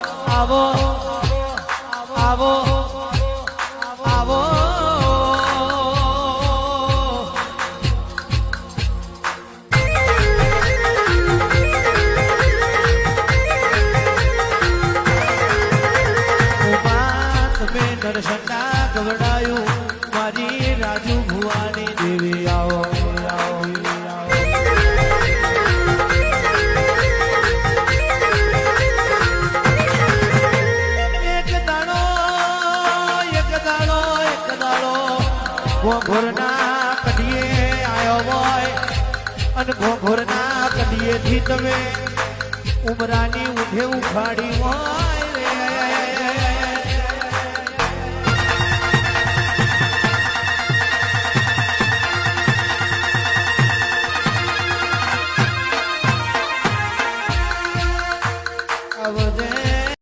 આવો આવો આવો તમે દર્શનના ગવડાયું મારી રાજુ ભુવાની દેવી આવો ઘોઘરના કડીએ આવ્યો હોય અને ઘોઘરના કડીએથી તમે ઉમરાની ઉઠે ઉખાડી હોય